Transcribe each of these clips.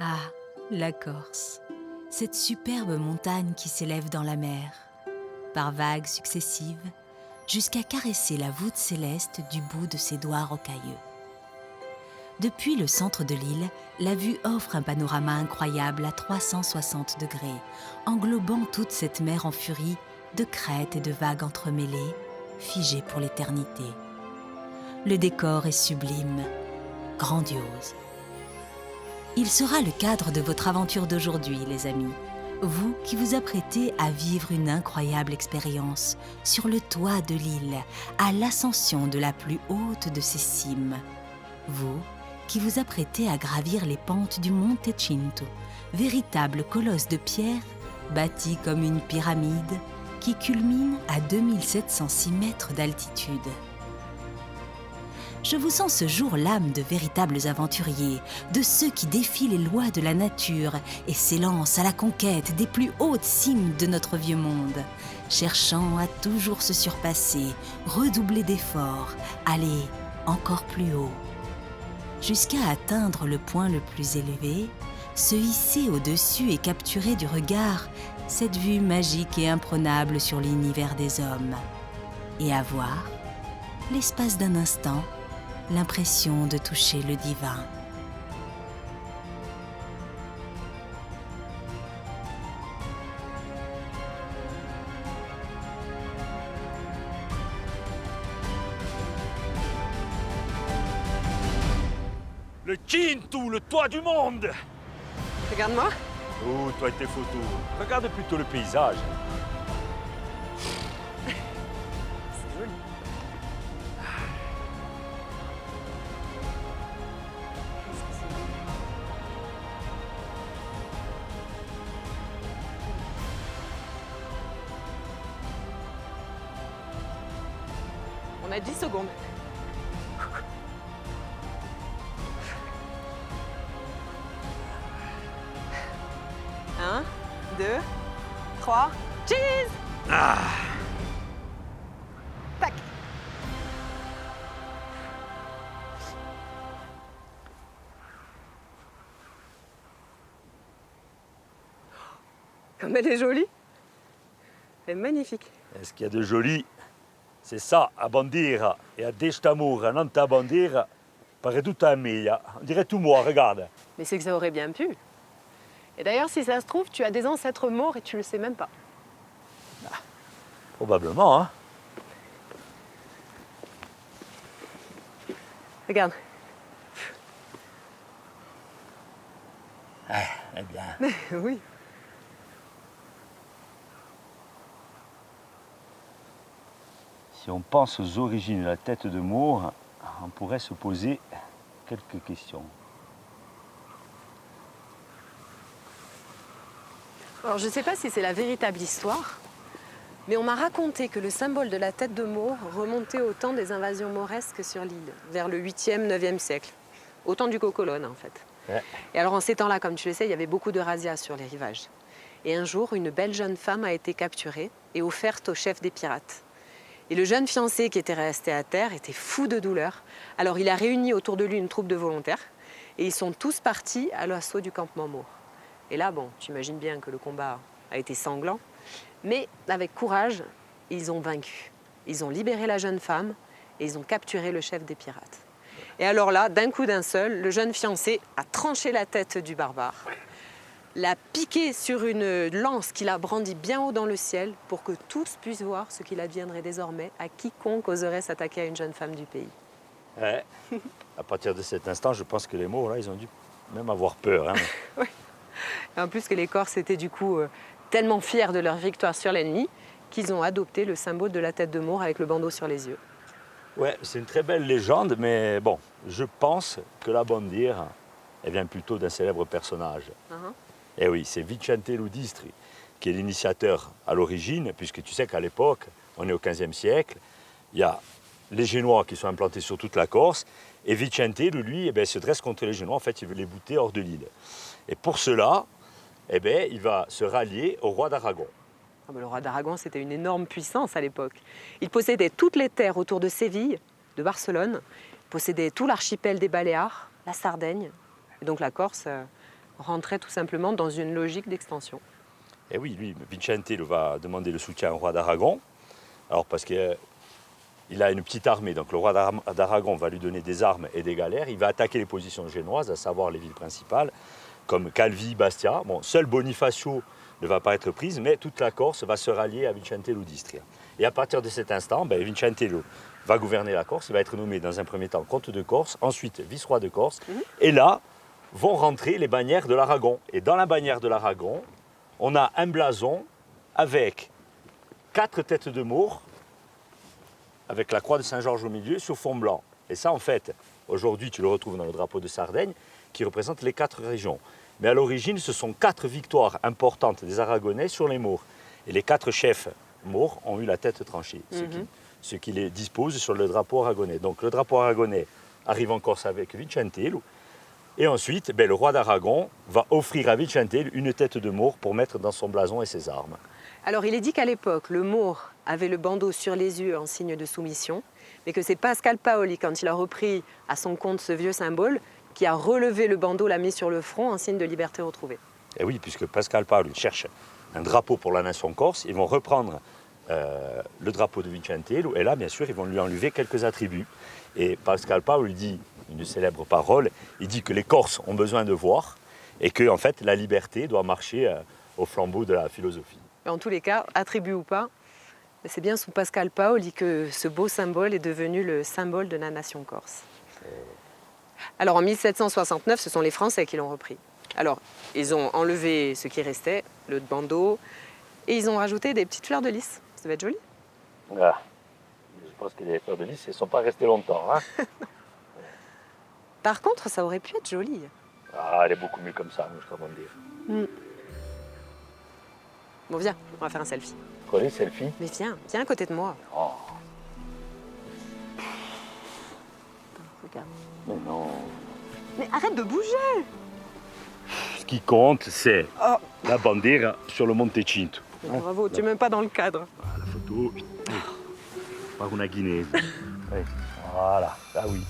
Ah, la Corse, cette superbe montagne qui s'élève dans la mer, par vagues successives, jusqu'à caresser la voûte céleste du bout de ses doigts rocailleux. Depuis le centre de l'île, la vue offre un panorama incroyable à 360 degrés, englobant toute cette mer en furie de crêtes et de vagues entremêlées, figées pour l'éternité. Le décor est sublime, grandiose. Il sera le cadre de votre aventure d'aujourd'hui, les amis. Vous qui vous apprêtez à vivre une incroyable expérience sur le toit de l'île, à l'ascension de la plus haute de ses cimes. Vous qui vous apprêtez à gravir les pentes du Monte Cinto, véritable colosse de pierre bâti comme une pyramide qui culmine à 2706 mètres d'altitude. Je vous sens ce jour l'âme de véritables aventuriers, de ceux qui défient les lois de la nature et s'élancent à la conquête des plus hautes cimes de notre vieux monde, cherchant à toujours se surpasser, redoubler d'efforts, aller encore plus haut, jusqu'à atteindre le point le plus élevé, se hisser au-dessus et capturer du regard cette vue magique et imprenable sur l'univers des hommes, et avoir, l'espace d'un instant, l'impression de toucher le divin. Le Cinto, le toit du monde! Regarde-moi. Oh, toi et tes photos. Regarde plutôt le paysage. C'est joli. On a 10 secondes. Un, 2, 3, cheese! Tac! Comme elle est jolie. Elle est magnifique. Et ce qu'il y a de joli, c'est ça, a bandera. Et a destamura, non ta bandera, pare tutta mia. On dirait tout moi, regarde. Mais c'est que ça aurait bien pu. Et d'ailleurs, si ça se trouve, tu as des ancêtres morts et tu le sais même pas. Probablement, hein. Regarde. Eh bien. Oui. Si on pense aux origines de la tête de Maure, on pourrait se poser quelques questions. Alors, je ne sais pas si c'est la véritable histoire, mais on m'a raconté que le symbole de la tête de Maure remontait au temps des invasions mauresques sur l'île, vers le 8e, 9e siècle. Au temps du coq-colone, en fait. Ouais. Et alors, en ces temps-là, comme tu le sais, il y avait beaucoup de razzias sur les rivages. Et un jour, une belle jeune femme a été capturée et offerte au chef des pirates. Et le jeune fiancé qui était resté à terre était fou de douleur. Alors, il a réuni autour de lui une troupe de volontaires et ils sont tous partis à l'assaut du campement Maure. Et là, bon, tu imagines bien que le combat a été sanglant, mais avec courage, ils ont vaincu. Ils ont libéré la jeune femme et ils ont capturé le chef des pirates. Et alors là, d'un coup d'un seul, le jeune fiancé a tranché la tête du barbare, l'a piqué sur une lance qu'il a brandie bien haut dans le ciel pour que tous puissent voir ce qu'il adviendrait désormais à quiconque oserait s'attaquer à une jeune femme du pays. Ouais. À partir de cet instant, je pense que les Maures, là, ils ont dû même avoir peur. Hein. Oui. Et en plus que les Corses étaient du coup tellement fiers de leur victoire sur l'ennemi qu'ils ont adopté le symbole de la tête de Maure avec le bandeau sur les yeux. Ouais, c'est une très belle légende, mais bon, je pense que la bandiera, elle vient plutôt d'un célèbre personnage. Et oui, c'est Vicente Ludistri, qui est l'initiateur à l'origine, puisque tu sais qu'à l'époque, on est au XVe siècle, il y a les Génois qui sont implantés sur toute la Corse, et Vicente, lui, se dresse contre les Génois, en fait, il veut les bouter hors de l'île. Et pour cela, il va se rallier au roi d'Aragon. Ah ben, le roi d'Aragon, c'était une énorme puissance à l'époque. Il possédait toutes les terres autour de Séville, de Barcelone, il possédait tout l'archipel des Baléares, la Sardaigne, et donc la Corse rentrait tout simplement dans une logique d'extension. Et oui, lui, Vicente va demander le soutien au roi d'Aragon. Alors parce qu'il a une petite armée, donc le roi d'Aragon va lui donner des armes et des galères. Il va attaquer les positions génoises, à savoir les villes principales, comme Calvi, Bastia. Bon, seul Bonifacio ne va pas être prise, mais toute la Corse va se rallier à Vicentello d'Istria. Et à partir de cet instant, Vicentello va gouverner la Corse. Il va être nommé dans un premier temps comte de Corse, ensuite vice-roi de Corse. Et là vont rentrer les bannières de l'Aragon. Et dans la bannière de l'Aragon, on a un blason avec 4 têtes de Maure, avec la croix de Saint-Georges au milieu, sur fond blanc. Et ça, en fait, aujourd'hui, tu le retrouves dans le drapeau de Sardaigne, qui représente les 4 régions. Mais à l'origine, ce sont 4 victoires importantes des Aragonais sur les Maures. Et les 4 chefs Maures ont eu la tête tranchée, ce qui les dispose sur le drapeau aragonais. Donc le drapeau aragonais arrive en Corse avec Vicentello. Et ensuite, le roi d'Aragon va offrir à Vicentello une tête de Maure pour mettre dans son blason et ses armes. Alors il est dit qu'à l'époque, le Maure avait le bandeau sur les yeux en signe de soumission, mais que c'est Pascal Paoli, quand il a repris à son compte ce vieux symbole, qui a relevé le bandeau, l'a mis sur le front en signe de liberté retrouvée. Et oui, puisque Pascal Paoli cherche un drapeau pour la nation corse, ils vont reprendre le drapeau de Vicentello, et là, bien sûr, ils vont lui enlever quelques attributs. Et Pascal Paoli dit une célèbre parole, il dit que les Corses ont besoin de voir, et que en fait, la liberté doit marcher au flambeau de la philosophie. En tous les cas, attribut ou pas, c'est bien sous Pascal Paoli que ce beau symbole est devenu le symbole de la nation corse. Alors en 1769, ce sont les Français qui l'ont repris. Alors, ils ont enlevé ce qui restait, le bandeau, et ils ont rajouté des petites fleurs de lys. Ça va être joli. Ah, je pense que les fleurs de lys, elles ne sont pas restées longtemps. Hein. Par contre, ça aurait pu être joli. Ah, elle est beaucoup mieux comme ça, je crois dire. Bon, viens, on va faire un selfie. Quoi, les selfies? Mais viens à côté de moi. Oh. Regarde. Mais non. Mais arrête de bouger! Ce qui compte, c'est la bandiera sur le Montecinto. Bravo, tu n'es même pas dans le cadre. Ah, la photo par una Guinée. Oui. Voilà, ah oui.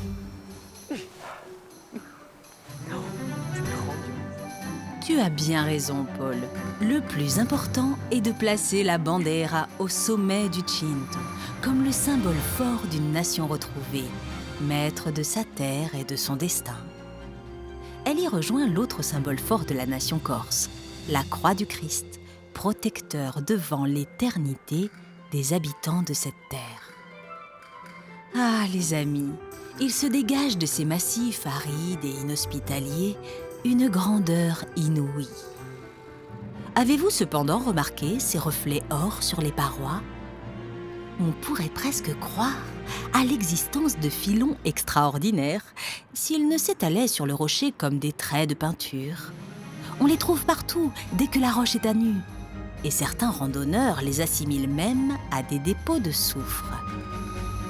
Tu as bien raison, Paul. Le plus important est de placer la bandera au sommet du Cinto, comme le symbole fort d'une nation retrouvée, maître de sa terre et de son destin. Elle y rejoint l'autre symbole fort de la nation corse, la croix du Christ, protecteur devant l'éternité des habitants de cette terre. Ah, les amis, il se dégage de ces massifs arides et inhospitaliers une grandeur inouïe. Avez-vous cependant remarqué ces reflets or sur les parois? On pourrait presque croire à l'existence de filons extraordinaires s'ils ne s'étalaient sur le rocher comme des traits de peinture. On les trouve partout dès que la roche est à nu, et certains randonneurs les assimilent même à des dépôts de soufre.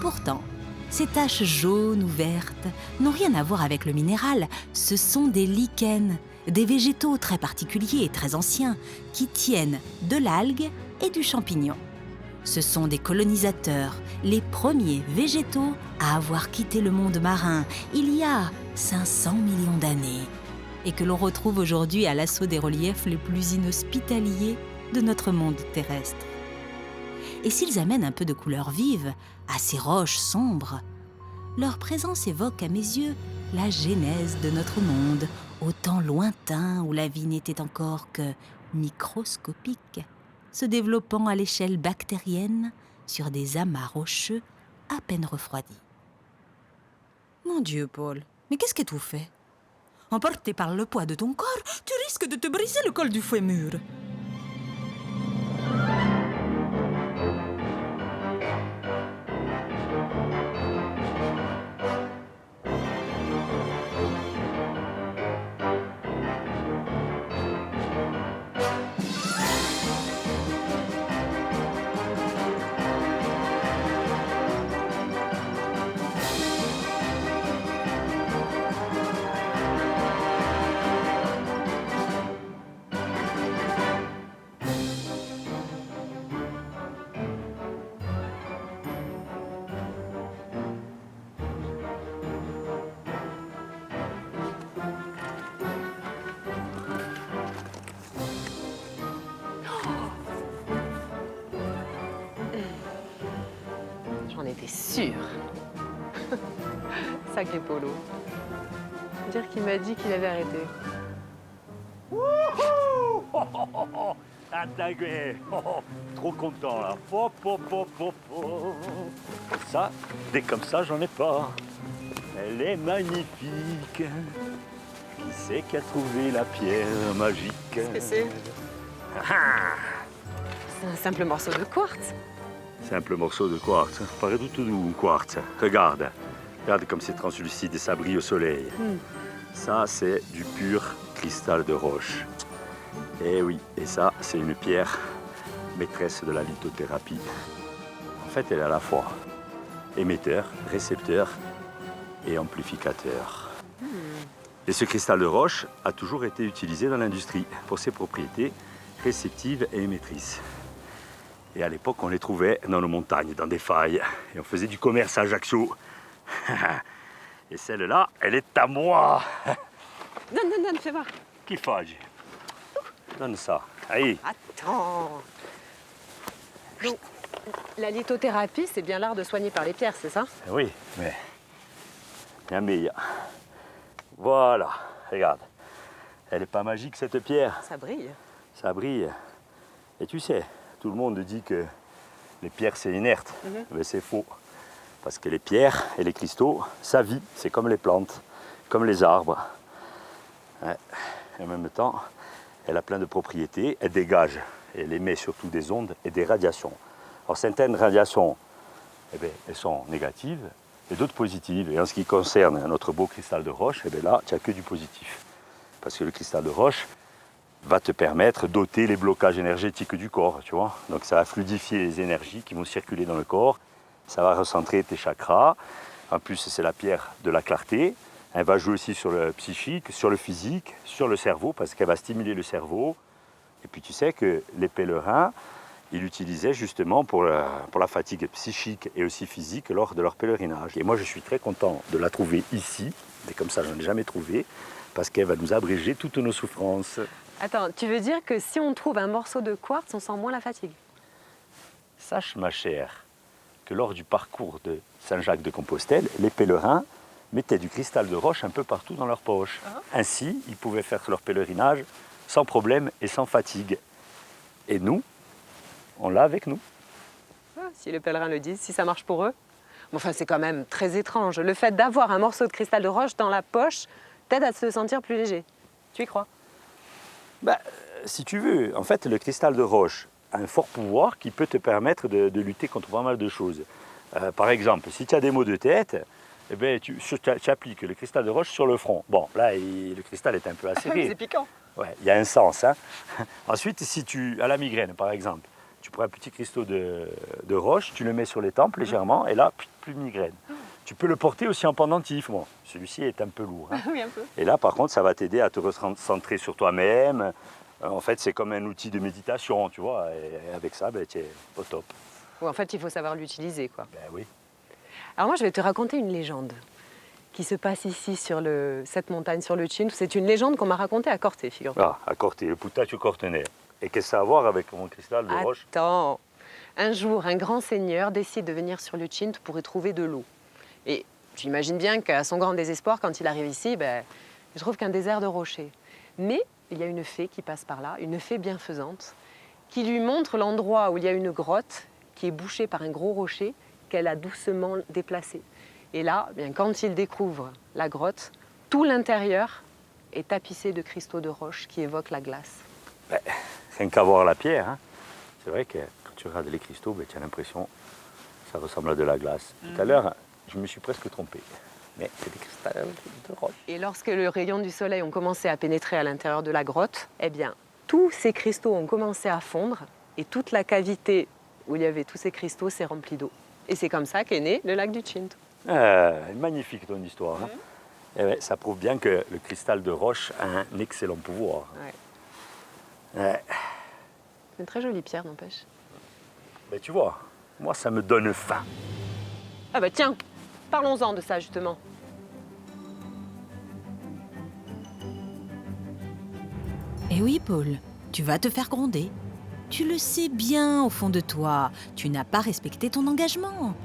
Pourtant, ces taches jaunes ou vertes n'ont rien à voir avec le minéral, ce sont des lichens, des végétaux très particuliers et très anciens qui tiennent de l'algue et du champignon. Ce sont des colonisateurs, les premiers végétaux à avoir quitté le monde marin il y a 500 millions d'années et que l'on retrouve aujourd'hui à l'assaut des reliefs les plus inhospitaliers de notre monde terrestre. Et s'ils amènent un peu de couleur vive à ces roches sombres, leur présence évoque à mes yeux la genèse de notre monde, au temps lointain où la vie n'était encore que microscopique, se développant à l'échelle bactérienne sur des amas rocheux à peine refroidis. Mon Dieu, Paul, mais qu'est-ce que tu fais? Emporté par le poids de ton corps, tu risques de te briser le col du fémur. était sûr. Sacré Polo. Dire qu'il m'a dit qu'il avait arrêté. Attaqué. Trop content là. Ça, dès comme ça, j'en ai pas. Elle est magnifique. Qui c'est qui a trouvé la pierre magique? Qu'est-ce que c'est? C'est un simple morceau de quartz. Simple morceau de quartz. Paraît tout doux, quartz. Regarde. Regarde comme c'est translucide et ça brille au soleil. Ça, c'est du pur cristal de roche. Et oui, et ça, c'est une pierre maîtresse de la lithothérapie. En fait, elle est à la fois émetteur, récepteur et amplificateur. Et ce cristal de roche a toujours été utilisé dans l'industrie pour ses propriétés réceptives et émettrices. Et à l'époque, on les trouvait dans nos montagnes, dans des failles. Et on faisait du commerce à Ajaccio. Et celle-là, elle est à moi. Donne, fais voir. Qui fage? Donne ça. Allez. Attends. Donc, la lithothérapie, c'est bien l'art de soigner par les pierres, c'est ça? Oui, mais bien meilleur. Voilà, regarde. Elle n'est pas magique cette pierre. Ça brille. Ça brille. Et tu sais, tout le monde dit que les pierres c'est inerte. Mais c'est faux. Parce que les pierres et les cristaux, ça vit. C'est comme les plantes, comme les arbres. Ouais. Et en même temps, elle a plein de propriétés. Elle dégage, elle émet surtout des ondes et des radiations. Alors certaines radiations, eh bien, elles sont négatives et d'autres positives. Et en ce qui concerne notre beau cristal de roche, eh bien là, tu n'as que du positif. Parce que le cristal de roche va te permettre d'ôter les blocages énergétiques du corps, tu vois. Donc ça va fluidifier les énergies qui vont circuler dans le corps. Ça va recentrer tes chakras. En plus, c'est la pierre de la clarté. Elle va jouer aussi sur le psychique, sur le physique, sur le cerveau, parce qu'elle va stimuler le cerveau. Et puis tu sais que les pèlerins, ils l'utilisaient justement pour la fatigue psychique et aussi physique lors de leur pèlerinage. Et moi, je suis très content de la trouver ici, mais comme ça, je n'en ai jamais trouvé, parce qu'elle va nous abréger toutes nos souffrances. Attends, tu veux dire que si on trouve un morceau de quartz, on sent moins la fatigue? Sache, ma chère, que lors du parcours de Saint-Jacques-de-Compostelle, les pèlerins mettaient du cristal de roche un peu partout dans leur poche. Ainsi, ils pouvaient faire leur pèlerinage sans problème et sans fatigue. Et nous, on l'a avec nous. Si les pèlerins le disent, si ça marche pour eux. Bon, enfin, c'est quand même très étrange. Le fait d'avoir un morceau de cristal de roche dans la poche t'aide à se sentir plus léger. Tu y crois? Si tu veux, en fait, le cristal de roche a un fort pouvoir qui peut te permettre de lutter contre pas mal de choses. Par exemple, si tu as des maux de tête, eh bien, tu appliques le cristal de roche sur le front. Bon, là, le cristal est un peu acéré. C'est piquant. Ouais, il y a un sens. Hein. Ensuite, si tu as la migraine, par exemple, tu prends un petit cristaux de roche, tu le mets sur les tempes légèrement, et là, plus de migraine. Tu peux le porter aussi en pendentif. Bon, celui-ci est un peu lourd. Hein. Oui, un peu. Et là, par contre, ça va t'aider à te recentrer sur toi-même. En fait, c'est comme un outil de méditation, tu vois. Et avec ça, tu es au top. Ou en fait, il faut savoir l'utiliser, quoi. Ben oui. Alors moi, je vais te raconter une légende qui se passe ici, sur cette montagne, sur le Cinto. C'est une légende qu'on m'a racontée à Corté, figure-toi. Ah, à Corté, le Putacchio Cortenay. Et qu'est-ce que ça a à voir avec mon cristal de roche? Attends. Un jour, un grand seigneur décide de venir sur le Cinto pour y trouver de l'eau. Et j'imagine bien qu'à son grand désespoir, quand il arrive ici, il trouve qu'un désert de rochers. Mais il y a une fée qui passe par là, une fée bienfaisante, qui lui montre l'endroit où il y a une grotte qui est bouchée par un gros rocher qu'elle a doucement déplacé. Et là, quand il découvre la grotte, tout l'intérieur est tapissé de cristaux de roche qui évoquent la glace. Rien qu'à voir la pierre, hein. C'est vrai que quand tu regardes les cristaux, tu as l'impression que ça ressemble à de la glace. Tout à l'heure, je me suis presque trompé. Mais c'est des cristaux de roche. Et lorsque les rayons du soleil ont commencé à pénétrer à l'intérieur de la grotte, tous ces cristaux ont commencé à fondre et toute la cavité où il y avait tous ces cristaux s'est remplie d'eau. Et c'est comme ça qu'est né le lac du Cinto. Magnifique ton histoire. Hein. Et ouais, ça prouve bien que le cristal de roche a un excellent pouvoir. C'est une très jolie pierre, n'empêche. Mais tu vois, moi ça me donne faim. Ah tiens, parlons-en de ça justement. Eh oui, Paul, tu vas te faire gronder. Tu le sais bien au fond de toi, tu n'as pas respecté ton engagement.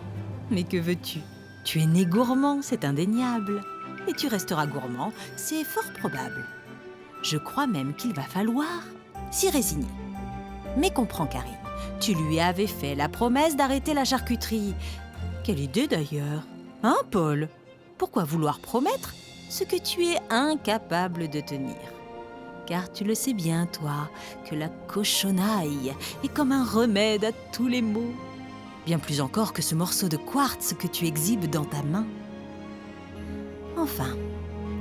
Mais que veux-tu? Tu es né gourmand, c'est indéniable. Et tu resteras gourmand, c'est fort probable. Je crois même qu'il va falloir s'y résigner. Mais comprends, Karine, tu lui avais fait la promesse d'arrêter la charcuterie. Quelle idée d'ailleurs, hein, Paul? Pourquoi vouloir promettre ce que tu es incapable de tenir? Car tu le sais bien, toi, que la cochonaille est comme un remède à tous les maux. Bien plus encore que ce morceau de quartz que tu exhibes dans ta main. Enfin,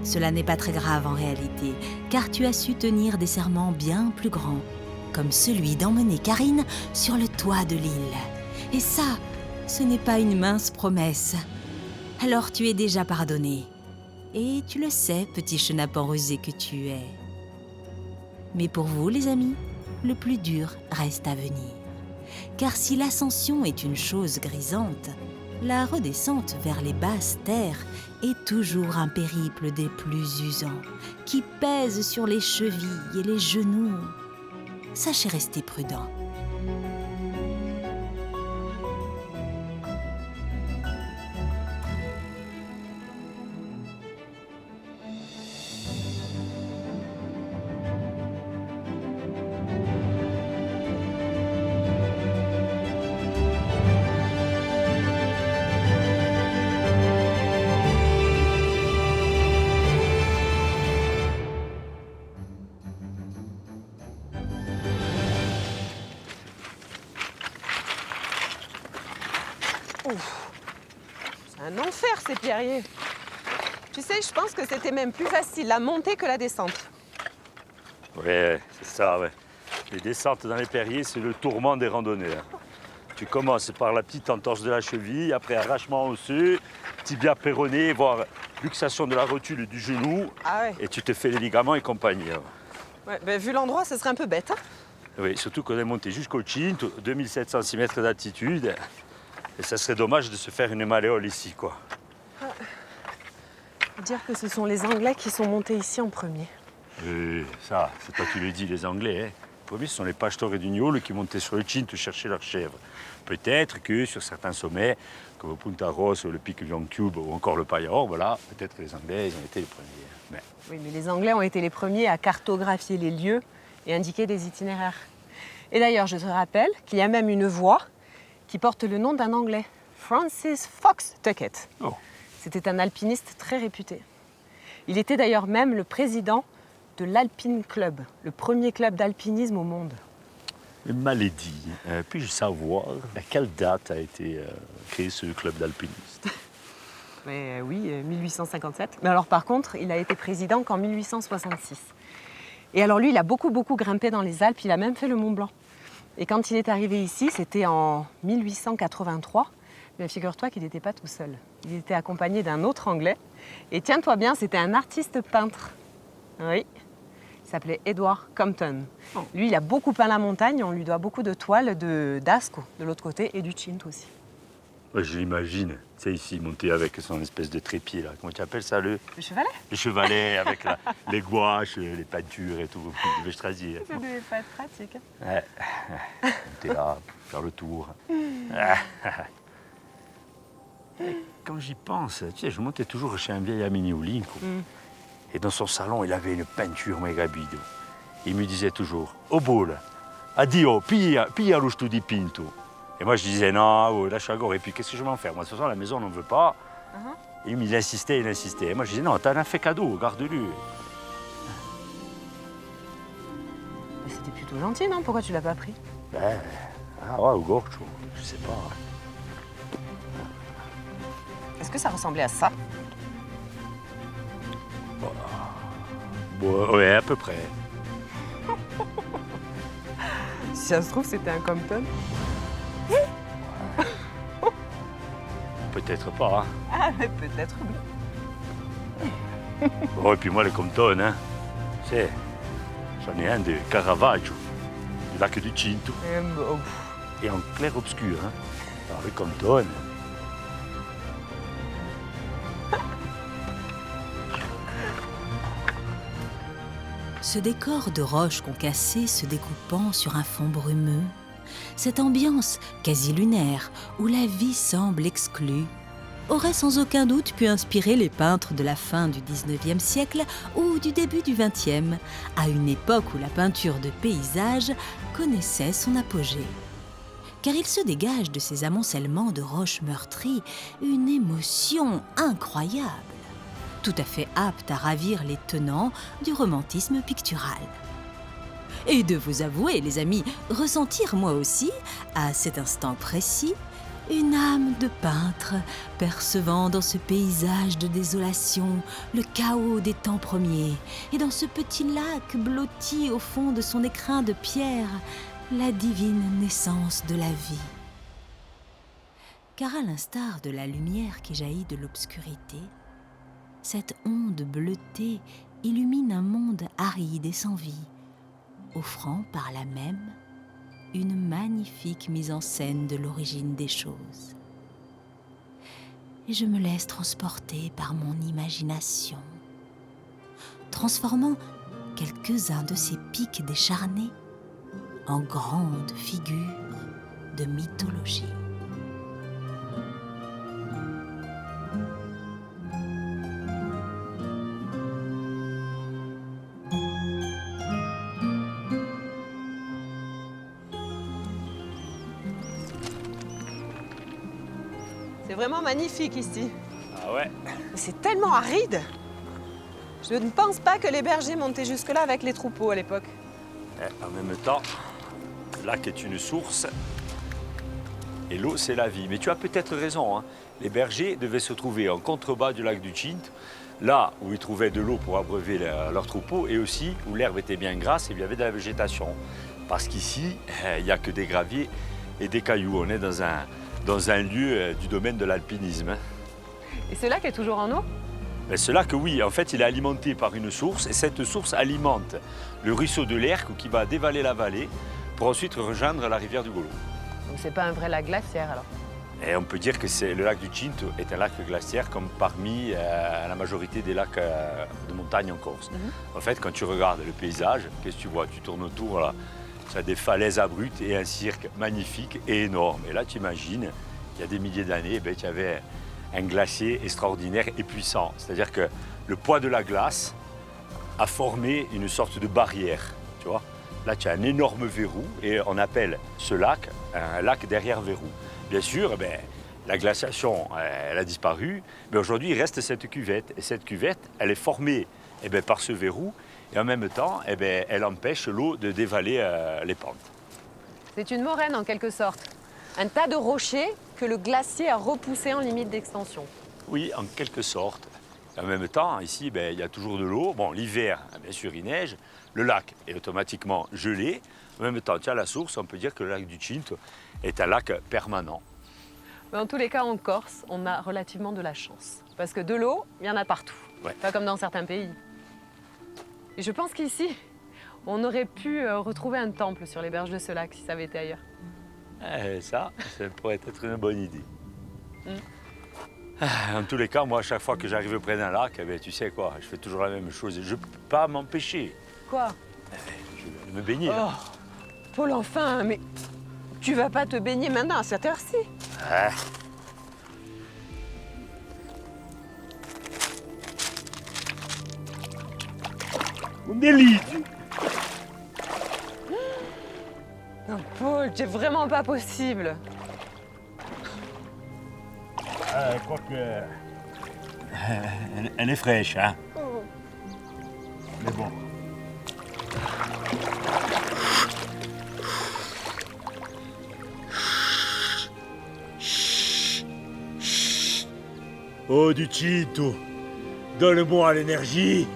cela n'est pas très grave en réalité, car tu as su tenir des serments bien plus grands, comme celui d'emmener Karine sur le toit de l'île. Et ça, ce n'est pas une mince promesse. Alors tu es déjà pardonné. Et tu le sais, petit chenapan rusé que tu es. Mais pour vous, les amis, le plus dur reste à venir. Car si l'ascension est une chose grisante, la redescente vers les basses terres est toujours un périple des plus usants, qui pèse sur les chevilles et les genoux. Sachez rester prudent. C'est un enfer, ces pierriers. Tu sais, je pense que c'était même plus facile la montée que la descente. Ouais, c'est ça, ouais. Les descentes dans les Perriers, c'est le tourment des randonneurs. Tu commences par la petite entorse de la cheville, après arrachement osseux, tibia péroné, voire luxation de la rotule du genou, Ah ouais. et tu te fais les ligaments et compagnie. Ouais, ben, vu l'endroit, ce serait un peu bête. Hein. Oui, surtout qu'on est monté jusqu'au Cinto, 2700 mètres d'altitude, et ça serait dommage de se faire une malléole ici, quoi. Dire que ce sont les Anglais qui sont montés ici en premier. Ça, c'est toi qui le dis, les Anglais. Hein. Les premiers, ce sont les pastors et Dugnol qui montaient sur le Cinto chercher leurs chèvres. Peut-être que sur certains sommets, comme Punta Ross, le pic Longtube ou encore le Payahor, voilà, peut-être que les Anglais, ils ont été les premiers. Mais... Oui, mais les Anglais ont été les premiers à cartographier les lieux et indiquer des itinéraires. Et d'ailleurs, je te rappelle qu'il y a même une voie qui porte le nom d'un Anglais, Francis Fox Tuckett. Oh. C'était un alpiniste très réputé. Il était d'ailleurs même le président de l'Alpine Club, le premier club d'alpinisme au monde. Malédie, puis-je savoir à quelle date a été créé ce club d'alpinistes? Mais oui, 1857. Mais alors par contre, il a été président qu'en 1866. Et alors lui, il a beaucoup grimpé dans les Alpes, il a même fait le Mont Blanc. Et quand il est arrivé ici, c'était en 1883. Mais figure-toi qu'il n'était pas tout seul. Il était accompagné d'un autre Anglais. Et tiens-toi bien, c'était un artiste peintre. Oui, il s'appelait Edward Compton. Oh. Lui, il a beaucoup peint la montagne. On lui doit beaucoup de toiles d'Asco, de l'autre côté, et du Cinto aussi. Ouais, je l'imagine. C'est ici, monté avec son espèce de trépied, là. Comment tu appelles ça, Le chevalet. Le chevalet, avec les gouaches, les peintures et tout. Je vais choisir. Ça devait pas être pratique. Ouais. Monter là, faire le tour. Quand j'y pense, tu sais, je montais toujours chez un vieil ami Niulinko. Et dans son salon, il avait une peinture méga bidon. Il me disait toujours, au bol, addio, pilla lo studi pinto. Et moi, je disais, non, oh, lâche la gore. Et puis, qu'est-ce que je vais en faire? Moi, de toute façon, la maison, on n'en veut pas. Et il insistait. Et moi, je disais, non, t'en as fait cadeau, garde-le. C'était plutôt gentil, non? Pourquoi tu l'as pas pris? Ben, au gorcho, je sais pas. Est-ce que ça ressemblait à ça? Bon, ouais, à peu près. Si ça se trouve, c'était un Compton. Peut-être pas. Hein. Ah, mais peut-être oui. Oh, et puis moi, les Compton, hein, tu sais, j'en ai un de Caravaggio, du lac du Cinto. Et en clair-obscur, hein. Alors, les Compton. Ce décor de roches concassées se découpant sur un fond brumeux, cette ambiance quasi lunaire où la vie semble exclue, aurait sans aucun doute pu inspirer les peintres de la fin du XIXe siècle ou du début du XXe, à une époque où la peinture de paysage connaissait son apogée. Car il se dégage de ces amoncellements de roches meurtries une émotion incroyable, tout à fait apte à ravir les tenants du romantisme pictural. Et de vous avouer, les amis, ressentir moi aussi, à cet instant précis, une âme de peintre, percevant dans ce paysage de désolation le chaos des temps premiers, et dans ce petit lac blotti au fond de son écrin de pierre, la divine naissance de la vie. Car à l'instar de la lumière qui jaillit de l'obscurité, cette onde bleutée illumine un monde aride et sans vie, offrant par là même une magnifique mise en scène de l'origine des choses. Et je me laisse transporter par mon imagination, transformant quelques-uns de ces pics décharnés en grandes figures de mythologie. C'est vraiment magnifique ici. Ah ouais? C'est tellement aride. Je ne pense pas que les bergers montaient jusque-là avec les troupeaux à l'époque. Et en même temps, le lac est une source et l'eau, c'est la vie. Mais tu as peut-être raison, hein. Les bergers devaient se trouver en contrebas du lac du Cinto, là où ils trouvaient de l'eau pour abreuver leurs troupeaux et aussi où l'herbe était bien grasse et il y avait de la végétation. Parce qu'ici, il n'y a que des graviers et des cailloux. On est dans un lieu du domaine de l'alpinisme. Hein. Et ce lac est toujours en eau? Mais ce lac, oui, en fait, il est alimenté par une source et cette source alimente le ruisseau de l'Erque qui va dévaler la vallée pour ensuite rejoindre la rivière du Golo. Donc c'est pas un vrai lac glaciaire alors? Et on peut dire que le lac du Cinto est un lac glaciaire comme parmi la majorité des lacs de montagne en Corse. En fait, quand tu regardes le paysage, qu'est-ce que tu vois? Tu tournes autour, là, tu as des falaises abruptes et un cirque magnifique et énorme. Et là, tu imagines, il y a des milliers d'années, tu avais un glacier extraordinaire et puissant. C'est-à-dire que le poids de la glace a formé une sorte de barrière, tu vois. Là, tu as un énorme verrou et on appelle ce lac un lac derrière verrou. Bien sûr, la glaciation, elle a disparu, mais aujourd'hui, il reste cette cuvette. Et cette cuvette, elle est formée par ce verrou et en même temps, elle empêche l'eau de dévaler les pentes. C'est une moraine en quelque sorte. Un tas de rochers que le glacier a repoussé en limite d'extension. Oui, en quelque sorte. En même temps, ici, il y a toujours de l'eau. Bon, l'hiver, bien sûr, il neige. Le lac est automatiquement gelé. En même temps, tu as la source. On peut dire que le lac du Cinto est un lac permanent. Mais en tous les cas, en Corse, on a relativement de la chance. Parce que de l'eau, il y en a partout. Ouais. Pas comme dans certains pays. Et je pense qu'ici, on aurait pu retrouver un temple sur les berges de ce lac si ça avait été ailleurs. Ça pourrait être une bonne idée. En tous les cas, moi, à chaque fois que j'arrive près d'un lac, tu sais quoi, je fais toujours la même chose. Je ne peux pas m'empêcher. Quoi? Je vais me baigner. Oh, Paul, enfin, mais tu vas pas te baigner maintenant à cette heure-ci? On est libre. Non, Paul, c'est vraiment pas possible. Quoique... Elle est fraîche, hein. Oh. Mais bon. Oh, du Cinto, donne-moi l'énergie.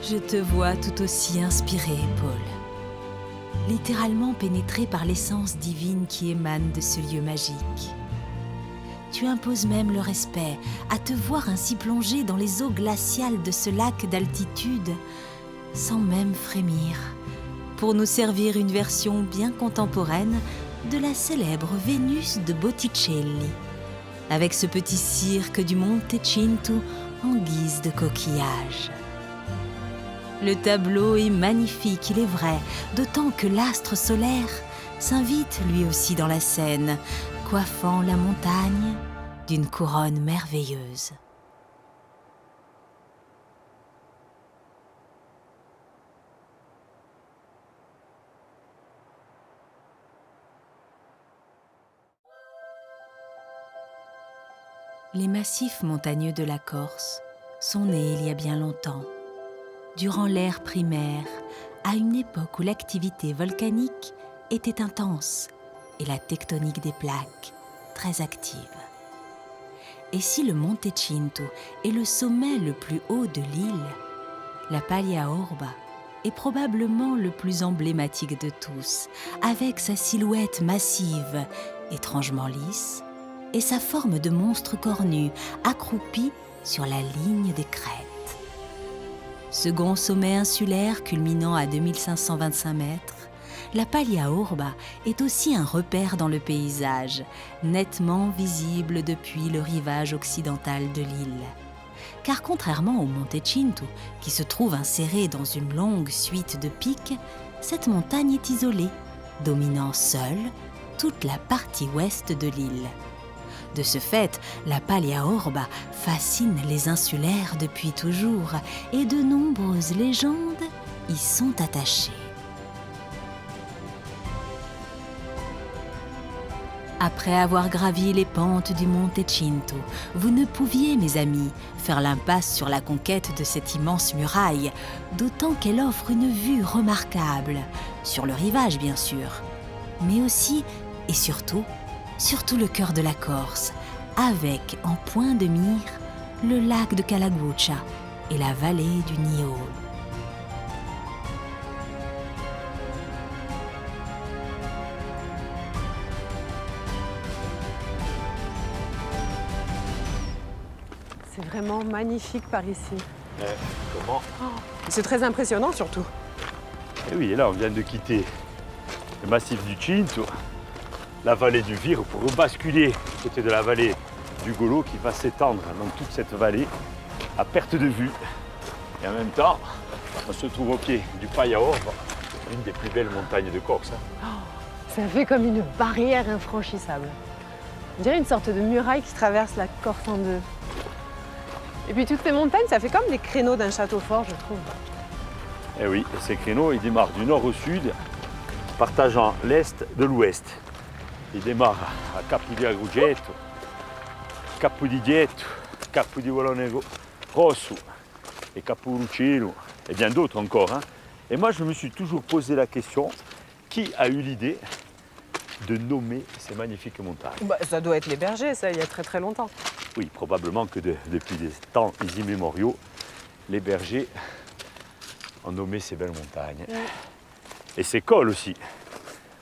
Je te vois tout aussi inspiré, Paul. Littéralement pénétré par l'essence divine qui émane de ce lieu magique. Tu imposes même le respect à te voir ainsi plongé dans les eaux glaciales de ce lac d'altitude, sans même frémir, pour nous servir une version bien contemporaine de la célèbre Vénus de Botticelli, avec ce petit cirque du Monte Cinto en guise de coquillage. Le tableau est magnifique, il est vrai, d'autant que l'astre solaire s'invite lui aussi dans la scène, coiffant la montagne d'une couronne merveilleuse. Les massifs montagneux de la Corse sont nés il y a bien longtemps, durant l'ère primaire, à une époque où l'activité volcanique était intense et la tectonique des plaques très active. Et si le Monte Cinto est le sommet le plus haut de l'île, la Paglia Orba est probablement le plus emblématique de tous, avec sa silhouette massive, étrangement lisse, et sa forme de monstre cornu, accroupi sur la ligne des crêtes. Second sommet insulaire culminant à 2525 mètres, la Paglia Orba est aussi un repère dans le paysage, nettement visible depuis le rivage occidental de l'île. Car contrairement au Monte Cinto, qui se trouve inséré dans une longue suite de pics, cette montagne est isolée, dominant seule toute la partie ouest de l'île. De ce fait, la Paglia Orba fascine les insulaires depuis toujours et de nombreuses légendes y sont attachées. Après avoir gravi les pentes du Monte Cinto, vous ne pouviez, mes amis, faire l'impasse sur la conquête de cette immense muraille, d'autant qu'elle offre une vue remarquable, sur le rivage bien sûr, mais aussi et surtout le cœur de la Corse, avec en point de mire le lac de Calaguccia et la vallée du Niol. C'est vraiment magnifique par ici. Comment? C'est très impressionnant surtout. Et oui, et là on vient de quitter le massif du Cinto, la vallée du Viro, pour rebasculer du côté de la vallée du Golo qui va s'étendre dans toute cette vallée à perte de vue. Et en même temps, on se trouve au pied du Paglia Orba, une des plus belles montagnes de Corse. Ça fait comme une barrière infranchissable. On dirait une sorte de muraille qui traverse la Corse en deux. Et puis toutes ces montagnes, ça fait comme des créneaux d'un château fort, je trouve. Et oui, ces créneaux, ils démarrent du nord au sud, partageant l'est de l'ouest. Ils démarrent à Capo di Agrugeto, Capo di Dietto, Capo di Volone Rosso et Capo Rucino, et bien d'autres encore. Et moi, je me suis toujours posé la question, qui a eu l'idée de nommer ces magnifiques montagnes? Ça doit être les bergers, ça, il y a très très longtemps. Oui, probablement que depuis des temps immémoriaux, les bergers ont nommé ces belles montagnes. Et ces cols aussi.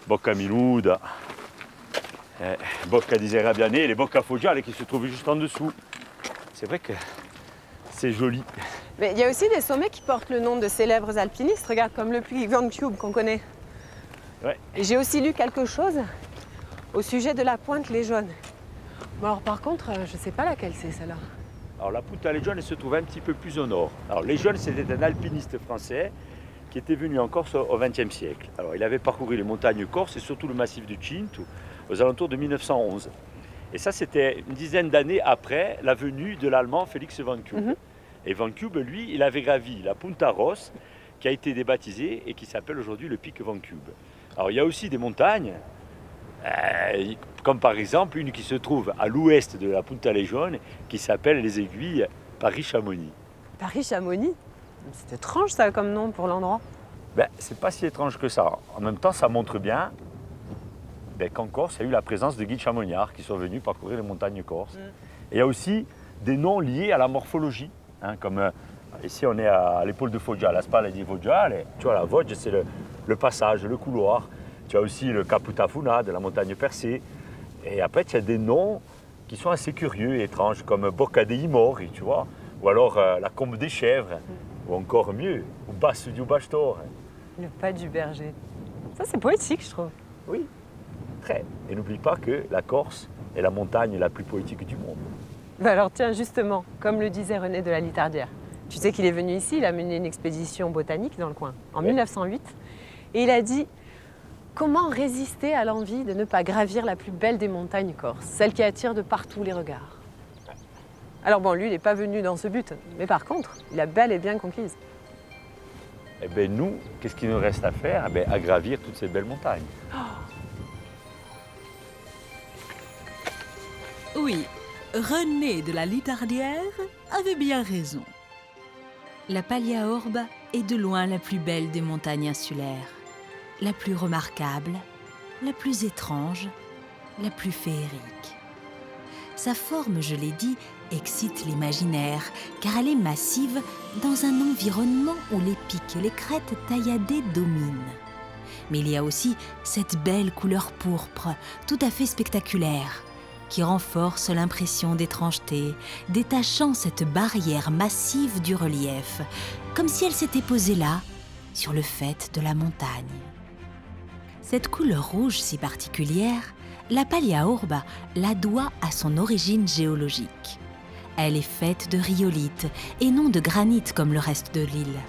Bocca Minuda, Bocca di Serrabiane, les Bocca Foggiale qui se trouvent juste en dessous. C'est vrai que c'est joli. Mais il y a aussi des sommets qui portent le nom de célèbres alpinistes. Regarde, comme le puy Van Cube qu'on connaît. Ouais. Et j'ai aussi lu quelque chose au sujet de la pointe Legione. Bon, alors par contre, je ne sais pas laquelle c'est celle-là. Alors la Punta Legione se trouve un petit peu plus au nord. Alors Legione, c'était un alpiniste français qui était venu en Corse au XXe siècle. Alors il avait parcouru les montagnes corses et surtout le massif du Cinto aux alentours de 1911. Et ça, c'était une dizaine d'années après la venue de l'Allemand Félix Van Cube. Et Van Cube, lui, il avait gravi la Punta Ross, qui a été débaptisée et qui s'appelle aujourd'hui le pic Van Cube. Alors il y a aussi des montagnes, comme par exemple une qui se trouve à l'ouest de la Punta Legione, qui s'appelle les aiguilles Paris-Chamonix. Paris-Chamonix? C'est étrange ça comme nom pour l'endroit. C'est pas si étrange que ça. En même temps, ça montre bien qu'en Corse, il y a eu la présence de guides chamoniards qui sont venus parcourir les montagnes corses. Et il y a aussi des noms liés à la morphologie, comme ici on est à l'épaule de Foggia, la Spalla di Foggiale. Tu vois, la Vogge, c'est le passage, le couloir. Tu as aussi le Caputafuna de la montagne percée. Et après, tu as des noms qui sont assez curieux et étranges, comme Bocca dei Mori, tu vois, ou alors la Combe des Chèvres, ou encore mieux, ou Basso di Bastore. Le pas du berger. Ça, c'est poétique, je trouve. Oui, prêt. Et n'oublie pas que la Corse est la montagne la plus poétique du monde. Bah alors tiens, justement, comme le disait René de la Litardière, tu sais qu'il est venu ici, il a mené une expédition botanique dans le coin, en 1908, et il a dit « Comment résister à l'envie de ne pas gravir la plus belle des montagnes corses, celle qui attire de partout les regards ?» Alors bon, lui, il n'est pas venu dans ce but, mais par contre, il a bel et bien conquise. Eh bien nous, qu'est-ce qu'il nous reste à faire? Eh bien, à gravir toutes ces belles montagnes. Oui, René de la Litardière avait bien raison. La Paglia Orba est de loin la plus belle des montagnes insulaires, la plus remarquable, la plus étrange, la plus féerique. Sa forme, je l'ai dit, excite l'imaginaire, car elle est massive dans un environnement où les pics et les crêtes tailladées dominent. Mais il y a aussi cette belle couleur pourpre, tout à fait spectaculaire, qui renforce l'impression d'étrangeté, détachant cette barrière massive du relief, comme si elle s'était posée là, sur le faîte de la montagne. Cette couleur rouge si particulière, la Paglia Orba la doit à son origine géologique. Elle est faite de rhyolite et non de granit comme le reste de l'île.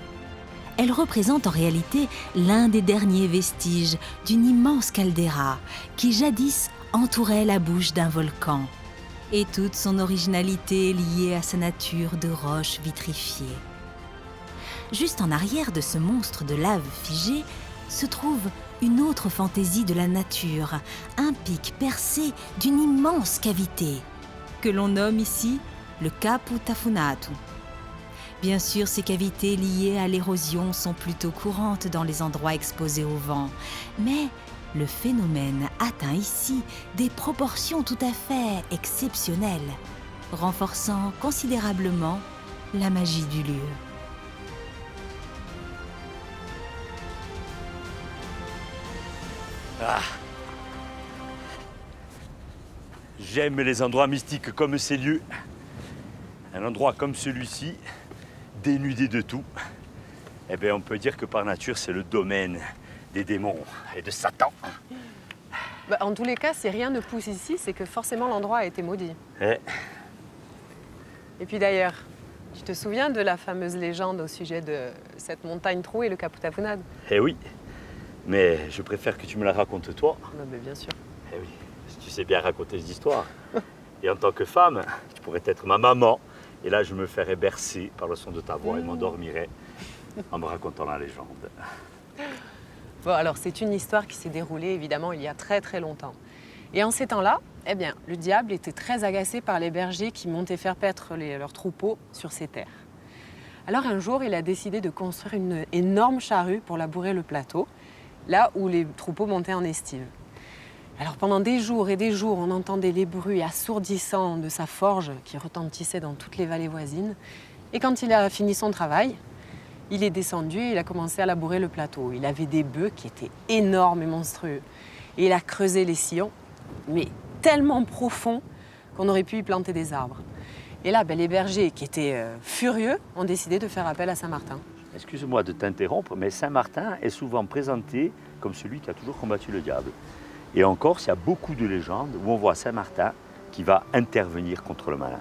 Elle représente en réalité l'un des derniers vestiges d'une immense caldeira qui jadis entourait la bouche d'un volcan, et toute son originalité est liée à sa nature de roche vitrifiée. Juste en arrière de ce monstre de lave figée se trouve une autre fantaisie de la nature, un pic percé d'une immense cavité, que l'on nomme ici le Capu Tafunatu. Bien sûr, ces cavités liées à l'érosion sont plutôt courantes dans les endroits exposés au vent, mais le phénomène atteint ici des proportions tout à fait exceptionnelles, renforçant considérablement la magie du lieu. Ah. J'aime les endroits mystiques comme ces lieux. Un endroit comme celui-ci, dénudé de tout, eh bien, on peut dire que par nature, c'est le domaine des démons et de Satan. Bah, en tous les cas, si rien ne pousse ici, c'est que forcément l'endroit a été maudit. Eh. Et puis d'ailleurs, tu te souviens de la fameuse légende au sujet de cette montagne trouée, le Capu Tafunad? Eh oui, mais je préfère que tu me la racontes toi. Non, mais bien sûr. Eh oui, si tu sais bien raconter cette histoire. Et en tant que femme, tu pourrais être ma maman. Et là, je me ferais bercer par le son de ta voix et m'endormirais en me racontant la légende. Bon, alors c'est une histoire qui s'est déroulée évidemment il y a très très longtemps. Et en ces temps-là, eh bien, le diable était très agacé par les bergers qui montaient faire paître leurs troupeaux sur ces terres. Alors un jour, il a décidé de construire une énorme charrue pour labourer le plateau, là où les troupeaux montaient en estive. Alors pendant des jours et des jours, on entendait les bruits assourdissants de sa forge qui retentissait dans toutes les vallées voisines. Et quand il a fini son travail, il est descendu et il a commencé à labourer le plateau. Il avait des bœufs qui étaient énormes et monstrueux. Et il a creusé les sillons, mais tellement profonds qu'on aurait pu y planter des arbres. Et là, les bergers, qui étaient furieux, ont décidé de faire appel à Saint-Martin. Excuse-moi de t'interrompre, mais Saint-Martin est souvent présenté comme celui qui a toujours combattu le diable. Et en Corse, il y a beaucoup de légendes où on voit Saint-Martin qui va intervenir contre le malin.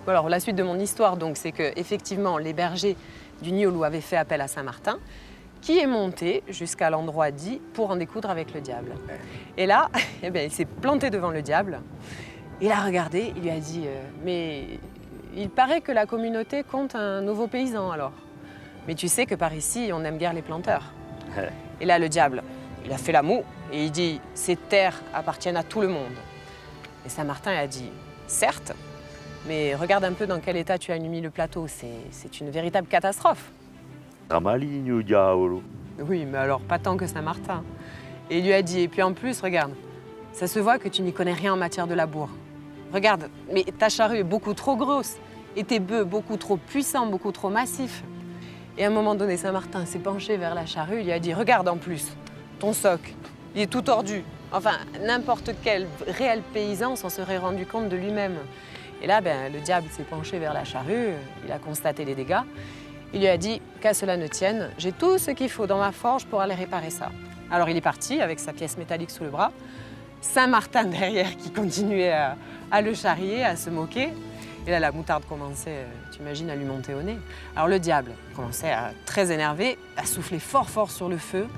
Alors, la suite de mon histoire, donc, c'est qu'effectivement, les bergers du Niolou avaient fait appel à Saint-Martin, qui est monté jusqu'à l'endroit dit pour en découdre avec le diable. Et là, eh bien, il s'est planté devant le diable. Il a regardé, il lui a dit mais il paraît que la communauté compte un nouveau paysan alors. Mais tu sais que par ici, on n'aime guère les planteurs. Et là, le diable, il a fait la moue et il dit ces terres appartiennent à tout le monde. Et Saint-Martin a dit certes, mais regarde un peu dans quel état tu as mis le plateau, c'est une véritable catastrophe. Ramaligno diavolo. Oui, mais alors pas tant que Saint-Martin. Et il lui a dit, et puis en plus, regarde, ça se voit que tu n'y connais rien en matière de labour. Regarde, mais ta charrue est beaucoup trop grosse, et tes bœufs beaucoup trop puissants, beaucoup trop massifs. Et à un moment donné, Saint-Martin s'est penché vers la charrue, il lui a dit, regarde en plus, ton soc, il est tout tordu. Enfin, n'importe quel réel paysan s'en serait rendu compte de lui-même. Et là, le diable s'est penché vers la charrue, il a constaté les dégâts. Il lui a dit, qu'à cela ne tienne, j'ai tout ce qu'il faut dans ma forge pour aller réparer ça. Alors il est parti avec sa pièce métallique sous le bras. Saint-Martin derrière qui continuait à le charrier, à se moquer. Et là, la moutarde commençait, tu imagines, à lui monter au nez. Alors le diable commençait à très énervé, à souffler fort fort sur le feu.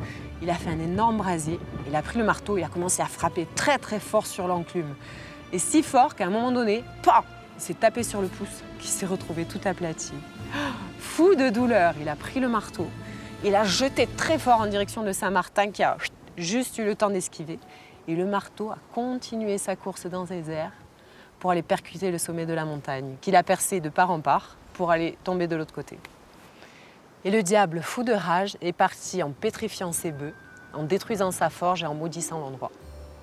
Il a fait un énorme brasier. Il a pris le marteau, il a commencé à frapper très très fort sur l'enclume. Et si fort qu'à un moment donné, paf, il s'est tapé sur le pouce, qui s'est retrouvé tout aplati. Fou de douleur, il a pris le marteau. Il a jeté très fort en direction de Saint-Martin qui a juste eu le temps d'esquiver. Et le marteau a continué sa course dans les airs pour aller percuter le sommet de la montagne, qu'il a percé de part en part pour aller tomber de l'autre côté. Et le diable, fou de rage, est parti en pétrifiant ses bœufs, en détruisant sa forge et en maudissant l'endroit.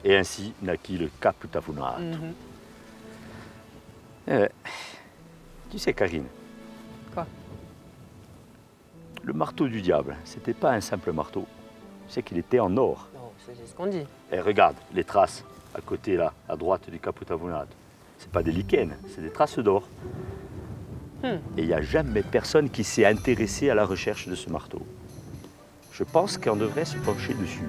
Et ainsi naquit le Caputafunaat. Tu sais, Karine. Quoi? Le marteau du diable, c'était pas un simple marteau. Tu sais qu'il était en or. Non, c'est ce qu'on dit. Et regarde les traces à côté, là, à droite du Caputafunaat. C'est pas des lichens, c'est des traces d'or. Et il n'y a jamais personne qui s'est intéressé à la recherche de ce marteau. Je pense qu'on devrait se pencher dessus.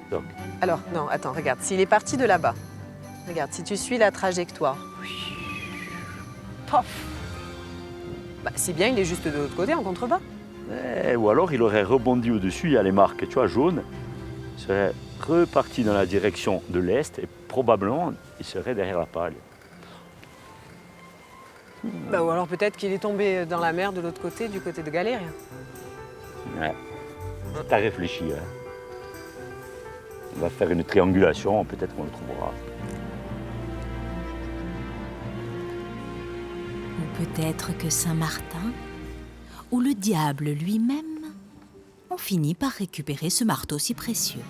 Donc. Alors, non, attends, regarde, s'il est parti de là-bas, regarde, si tu suis la trajectoire, pof, bah, c'est bien, il est juste de l'autre côté, en contrebas. Ou alors il aurait rebondi au-dessus, il y a les marques, tu vois, jaunes. Il serait reparti dans la direction de l'Est et probablement il serait derrière la pale. Bah, ou alors peut-être qu'il est tombé dans la mer de l'autre côté, du côté de Galéria. Ouais. T'as réfléchi, hein. On va faire une triangulation, peut-être qu'on le trouvera. Ou peut-être que Saint-Martin, ou le diable lui-même, ont fini par récupérer ce marteau si précieux.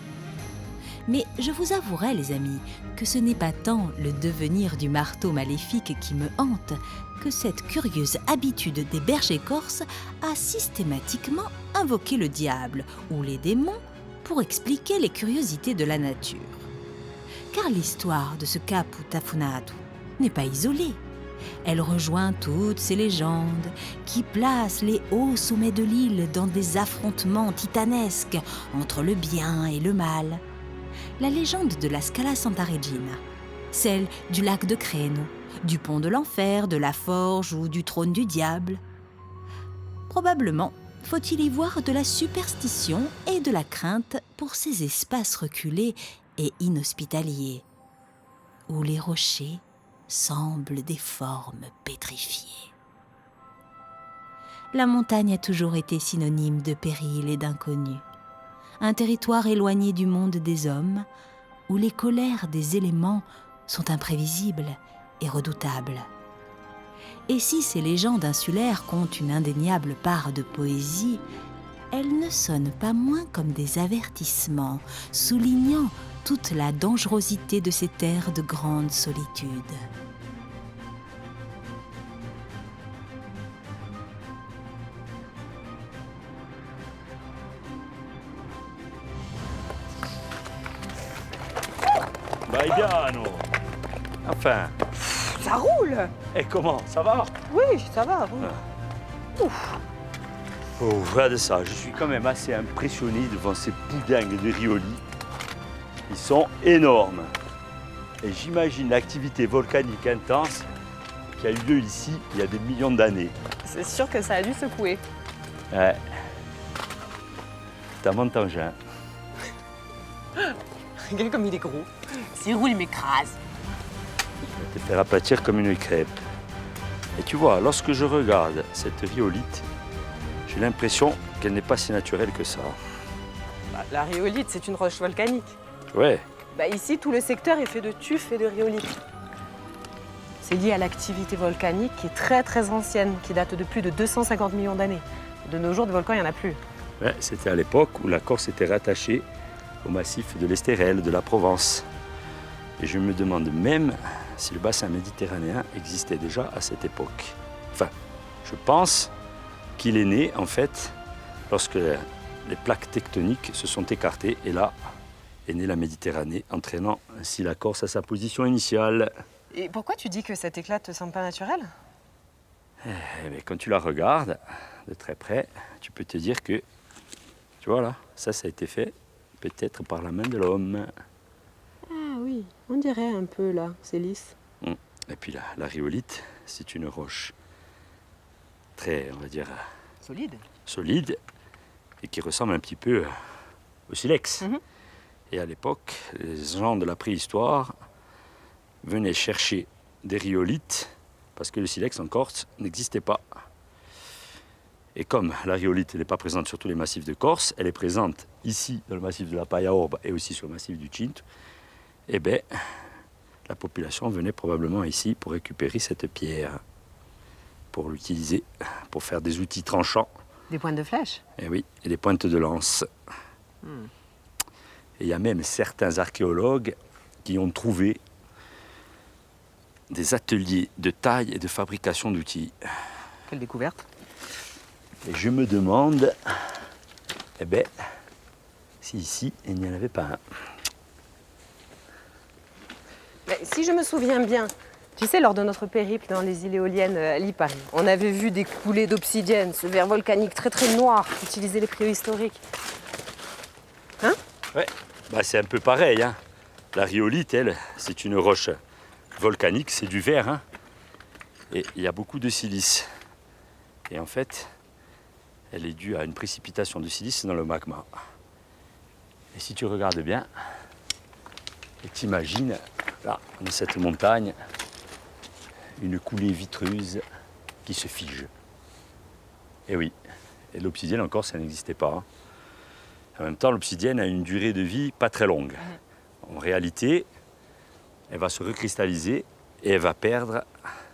Mais je vous avouerai, les amis, que ce n'est pas tant le devenir du marteau maléfique qui me hante que cette curieuse habitude des bergers corses à systématiquement invoquer le diable ou les démons pour expliquer les curiosités de la nature. Car l'histoire de ce Caputafunaat n'est pas isolée. Elle rejoint toutes ces légendes qui placent les hauts sommets de l'île dans des affrontements titanesques entre le bien et le mal. La légende de la Scala Santa Regina, celle du lac de Creno, du pont de l'enfer, de la forge ou du trône du diable. Probablement faut-il y voir de la superstition et de la crainte pour ces espaces reculés et inhospitaliers, où les rochers semblent des formes pétrifiées. La montagne a toujours été synonyme de péril et d'inconnu. Un territoire éloigné du monde des hommes, où les colères des éléments sont imprévisibles et redoutables. Et si ces légendes insulaires comptent une indéniable part de poésie, elles ne sonnent pas moins comme des avertissements, soulignant toute la dangerosité de ces terres de grande solitude. Vai piano. Enfin. Ça roule! Et comment? Ça va? Oui, ça va. Oui. Ouf. Oh, regarde ça, je suis quand même assez impressionné devant ces boudingues de Rioli. Ils sont énormes. Et j'imagine l'activité volcanique intense qui a eu lieu ici il y a des millions d'années. C'est sûr que ça a dû secouer. Ouais. C'est un montagne. Regarde comme il est gros. S'il roule, il m'écrase. Je vais te faire aplatir comme une crêpe. Et tu vois, lorsque je regarde cette rhyolite, j'ai l'impression qu'elle n'est pas si naturelle que ça. Bah, la rhyolite, c'est une roche volcanique. Ouais. Bah, ici, tout le secteur est fait de tuf et de rhyolite. C'est lié à l'activité volcanique qui est très très ancienne, qui date de plus de 250 millions d'années. De nos jours, de volcans, il n'y en a plus. Ouais, c'était à l'époque où la Corse était rattachée au massif de l'Estérel, de la Provence. Et je me demande même si le bassin méditerranéen existait déjà à cette époque. Enfin, je pense qu'il est né, en fait, lorsque les plaques tectoniques se sont écartées. Et là est née la Méditerranée, entraînant ainsi la Corse à sa position initiale. Et pourquoi tu dis que cet éclat te semble pas naturel? Eh bien, quand tu la regardes de très près, tu peux te dire que, tu vois là, ça a été fait peut-être par la main de l'homme. Ah oui, oui, on dirait un peu là, c'est lisse. Et puis la rhyolite, c'est une roche très, on va dire, solide et qui ressemble un petit peu au silex. Et à l'époque, les gens de la préhistoire venaient chercher des rhyolites parce que le silex en Corse n'existait pas. Et comme la rhyolite n'est pas présente sur tous les massifs de Corse, elle est présente ici dans le massif de la Paia-Orba et aussi sur le massif du Cinto, eh bien, la population venait probablement ici pour récupérer cette pierre, pour l'utiliser, pour faire des outils tranchants. Des pointes de flèche? Et oui, et des pointes de lance. Et il y a même certains archéologues qui ont trouvé des ateliers de taille et de fabrication d'outils. Quelle découverte! Et je me demande, eh bien, si ici, il n'y en avait pas un. Mais si je me souviens bien, tu sais, lors de notre périple dans les îles éoliennes à Lipari, on avait vu des coulées d'obsidienne, ce verre volcanique très très noir qu'utilisaient les préhistoriques. Hein? Ouais, bah, c'est un peu pareil. Hein. La rhyolite, elle, c'est une roche volcanique, c'est du verre. Hein. Et il y a beaucoup de silice. Et en fait, elle est due à une précipitation de silice dans le magma. Et si tu regardes bien, et t'imagines, là, dans cette montagne, une coulée vitreuse qui se fige. Et oui, et l'obsidienne encore, ça n'existait pas. Hein. En même temps, l'obsidienne a une durée de vie pas très longue. En réalité, elle va se recristalliser et elle va perdre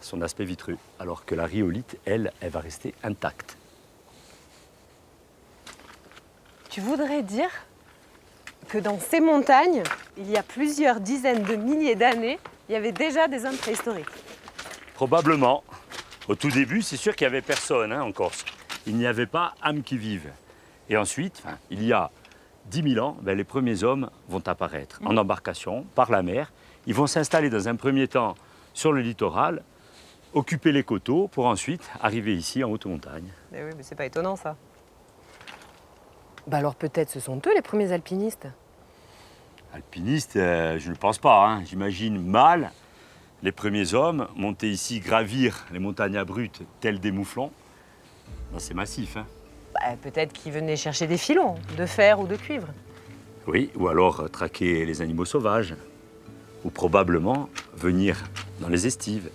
son aspect vitreux. Alors que la rhyolite, elle va rester intacte. Tu voudrais dire que dans ces montagnes, il y a plusieurs dizaines de milliers d'années, il y avait déjà des hommes préhistoriques? Probablement. Au tout début, c'est sûr qu'il n'y avait personne en Corse. Il n'y avait pas âme qui vive. Et ensuite, il y a 10 000 ans, les premiers hommes vont apparaître en embarcation, par la mer. Ils vont s'installer dans un premier temps sur le littoral, occuper les coteaux pour ensuite arriver ici en haute montagne. Mais oui, mais c'est pas étonnant ça. Bah alors peut-être ce sont eux les premiers alpinistes. Alpinistes, je ne pense pas. Hein. J'imagine mal les premiers hommes monter ici, gravir les montagnes abruptes telles des mouflons dans ces massifs. Hein. Bah, peut-être qu'ils venaient chercher des filons, de fer ou de cuivre. Oui, ou alors traquer les animaux sauvages. Ou probablement venir dans les estives,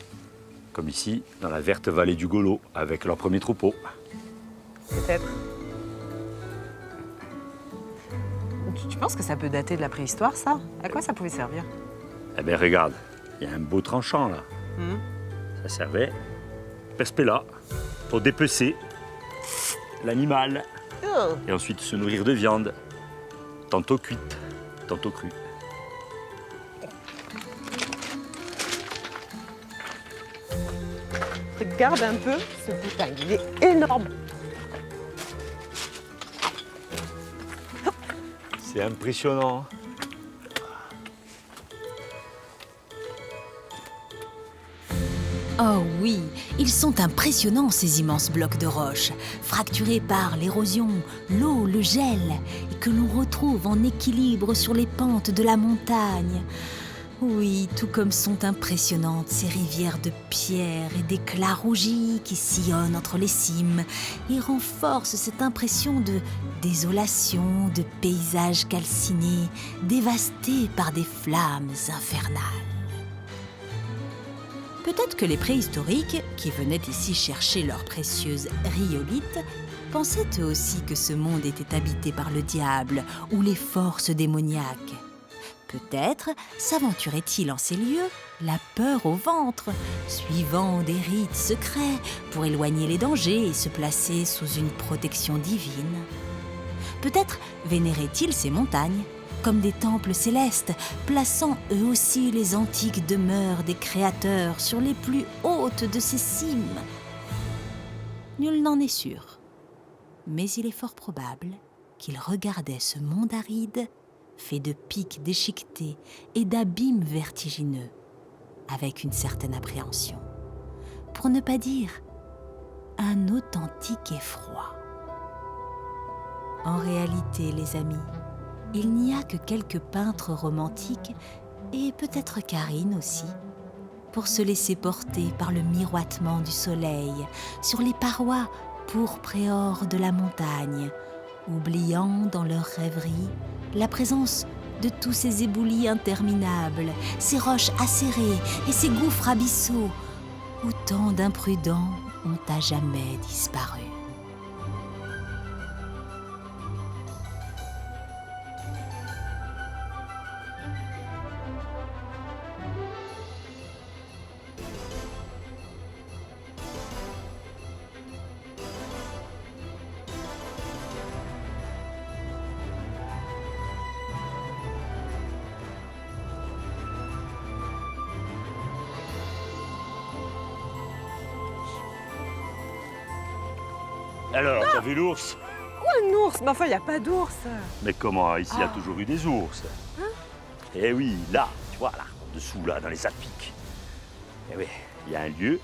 comme ici, dans la verte vallée du Golo, avec leur premier troupeau. Peut-être. Tu penses que ça peut dater de la préhistoire, ça? À quoi ça pouvait servir? Eh bien, regarde, il y a un beau tranchant, là. Ça servait, perspella, pour dépecer l'animal. Et ensuite se nourrir de viande, tantôt cuite, tantôt crue. Regarde un peu ce boutin, il est énorme. C'est impressionnant. Oh oui, ils sont impressionnants ces immenses blocs de roche, fracturés par l'érosion, l'eau, le gel, et que l'on retrouve en équilibre sur les pentes de la montagne. Oui, tout comme sont impressionnantes ces rivières de pierre et d'éclats rougis qui sillonnent entre les cimes et renforcent cette impression de désolation, de paysages calcinés, dévastés par des flammes infernales. Peut-être que les préhistoriques, qui venaient ici chercher leurs précieuses rhyolites, pensaient eux aussi que ce monde était habité par le diable ou les forces démoniaques. Peut-être s'aventurait-il en ces lieux, la peur au ventre, suivant des rites secrets pour éloigner les dangers et se placer sous une protection divine. Peut-être vénérait-il ces montagnes comme des temples célestes, plaçant eux aussi les antiques demeures des créateurs sur les plus hautes de ces cimes. Nul n'en est sûr, mais il est fort probable qu'il regardait ce monde aride fait de pics déchiquetés et d'abîmes vertigineux, avec une certaine appréhension, pour ne pas dire un authentique effroi. En réalité, les amis, il n'y a que quelques peintres romantiques et peut-être Karine aussi, pour se laisser porter par le miroitement du soleil sur les parois pourpres et or de la montagne, oubliant dans leur rêverie la présence de tous ces éboulis interminables, ces roches acérées et ces gouffres abyssaux, où tant d'imprudents ont à jamais disparu. Alors, t'as vu l'ours? Un ours? Mais enfin, il n'y a pas d'ours. Mais comment? Ici, il y a toujours eu des ours. Eh oui, là, tu vois, là, en dessous, là, dans les Alpiques. Eh oui, il y a un lieu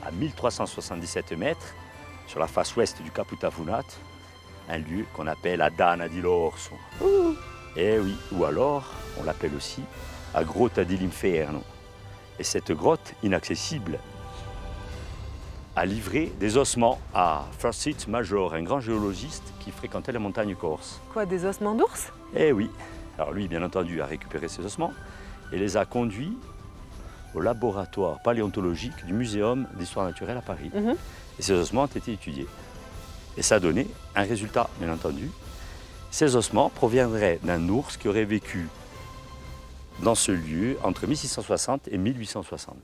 à 1377 mètres, sur la face ouest du Caputafunat, un lieu qu'on appelle la Dana di l'Orso. Eh oui, ou alors, on l'appelle aussi la Grotta dell'Inferno. Et cette grotte inaccessible a livré des ossements à Francis Major, un grand géologiste qui fréquentait la montagne corse. Quoi, des ossements d'ours? Eh oui. Alors lui, bien entendu, a récupéré ces ossements et les a conduits au laboratoire paléontologique du Muséum d'histoire naturelle à Paris. Et ces ossements ont été étudiés. Et ça a donné un résultat, bien entendu. Ces ossements proviendraient d'un ours qui aurait vécu dans ce lieu entre 1660 et 1860.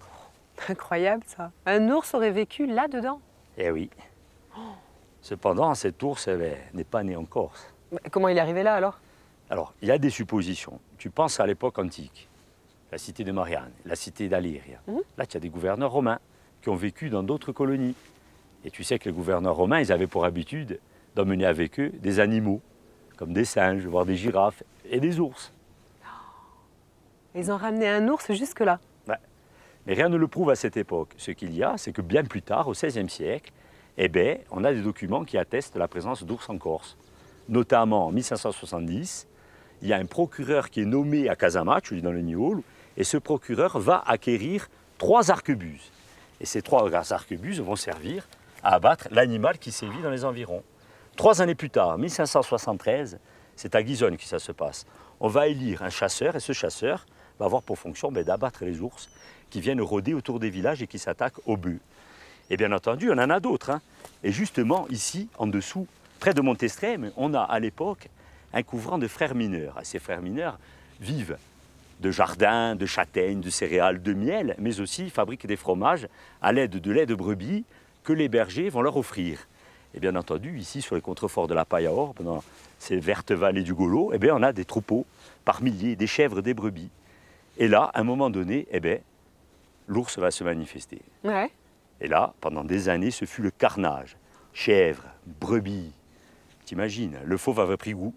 Incroyable ça. Un ours aurait vécu là-dedans? Eh oui. Cependant, cet ours n'est pas né en Corse. Comment il est arrivé là alors? Alors, il y a des suppositions. Tu penses à l'époque antique, la cité de Marianne, la cité d'Alyria. Là, tu as des gouverneurs romains qui ont vécu dans d'autres colonies. Et tu sais que les gouverneurs romains, ils avaient pour habitude d'emmener avec eux des animaux, comme des singes, voire des girafes et des ours. Ils ont ramené un ours jusque-là? Ouais. Mais rien ne le prouve à cette époque. Ce qu'il y a, c'est que bien plus tard, au XVIe siècle, eh ben, on a des documents qui attestent la présence d'ours en Corse. Notamment en 1570, il y a un procureur qui est nommé à Casamatch, dans le Niol, et ce procureur va acquérir 3 arquebuses. Et ces 3 arquebuses vont servir à abattre l'animal qui sévit dans les environs. 3 années plus tard, 1573, c'est à Ghisone que ça se passe. On va élire un chasseur, et ce chasseur va avoir pour fonction d'abattre les ours qui viennent rôder autour des villages et qui s'attaquent aux bœufs. Et bien entendu, on en a d'autres. Et justement, ici, en dessous, près de Montestrem, on a à l'époque un couvrant de frères mineurs. Et ces frères mineurs vivent de jardins, de châtaignes, de céréales, de miel, mais aussi fabriquent des fromages à l'aide de lait de brebis que les bergers vont leur offrir. Et bien entendu, ici, sur les contreforts de la Paille-à-Orbe, dans ces vertes vallées du Golo, eh bien, on a des troupeaux par milliers, des chèvres, des brebis. Et là, à un moment donné, eh bien, l'ours va se manifester. Ouais. Et là, pendant des années, ce fut le carnage. Chèvres, brebis. T'imagines, le fauve avait pris goût.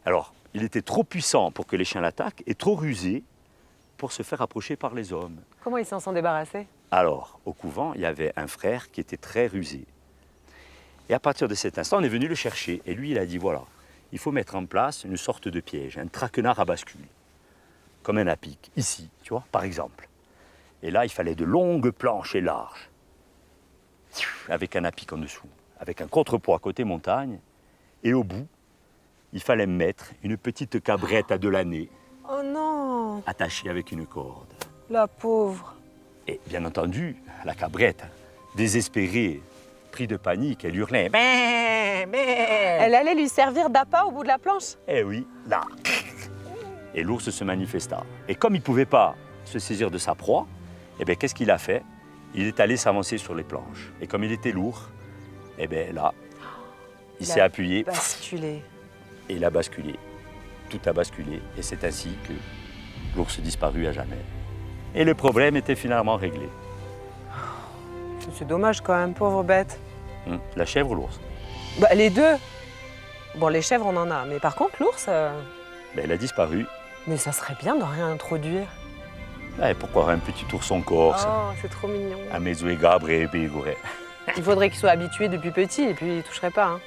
Alors, il était trop puissant pour que les chiens l'attaquent et trop rusé pour se faire approcher par les hommes. Comment ils s'en sont débarrassés? Alors, au couvent, il y avait un frère qui était très rusé. Et à partir de cet instant, on est venu le chercher. Et lui, il a dit, voilà, il faut mettre en place une sorte de piège, un traquenard à bascule, comme un apic, ici, tu vois, par exemple. Et là, il fallait de longues planches et larges, avec un apic en dessous, avec un contrepoids côté montagne. Et au bout, il fallait mettre une petite cabrette à 2 l'année, Oh non, attachée avec une corde. la pauvre. Et bien entendu, la cabrette, désespérée, pris de panique, elle hurlait. Bé, bé. Elle allait lui servir d'appât au bout de la planche? Eh oui, là. Et l'ours se manifesta. Et comme il ne pouvait pas se saisir de sa proie, eh bien, qu'est-ce qu'il a fait? Il est allé s'avancer sur les planches. Et comme il était lourd, eh bien là, il s'est appuyé Basculé. et il a basculé. Tout a basculé. Et c'est ainsi que l'ours disparut à jamais. Et le problème était finalement réglé. C'est dommage quand même, pauvre bête. La chèvre ou l'ours? Bah, les deux. Bon, les chèvres, on en a. Mais par contre, l'ours, Ben, elle a disparu. mais ça serait bien de réintroduire. Eh, pourquoi un petit ourson corse? Oh, c'est trop mignon. Un mezzo gabre et bigore. Il faudrait qu'il soit habitué depuis petit et puis il ne toucherait pas.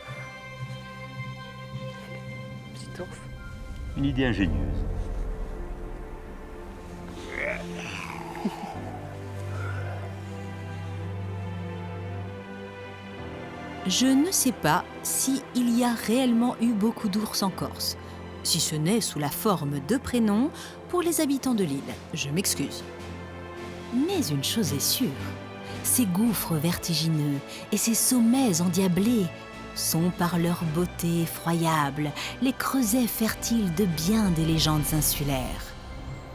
Petit ours. Une idée ingénieuse. Je ne sais pas s'il y a réellement eu beaucoup d'ours en Corse, si ce n'est sous la forme de prénoms pour les habitants de l'île. Je m'excuse. Mais une chose est sûre, ces gouffres vertigineux et ces sommets endiablés sont par leur beauté effroyable les creusets fertiles de bien des légendes insulaires.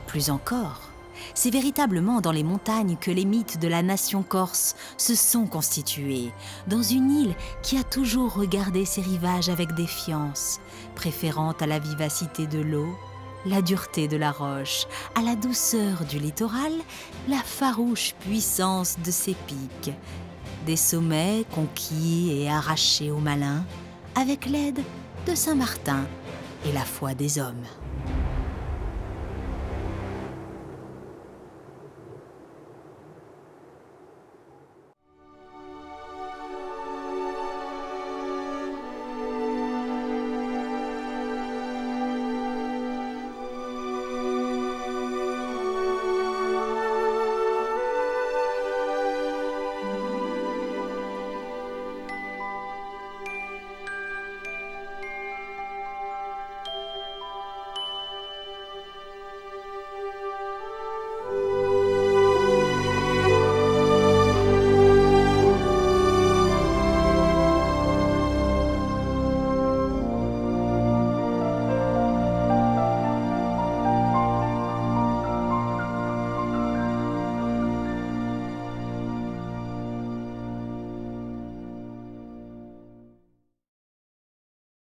Plus encore, c'est véritablement dans les montagnes que les mythes de la nation corse se sont constitués, dans une île qui a toujours regardé ses rivages avec défiance, préférant à la vivacité de l'eau, la dureté de la roche, à la douceur du littoral, la farouche puissance de ses pics, des sommets conquis et arrachés aux malins, avec l'aide de Saint Martin et la foi des hommes.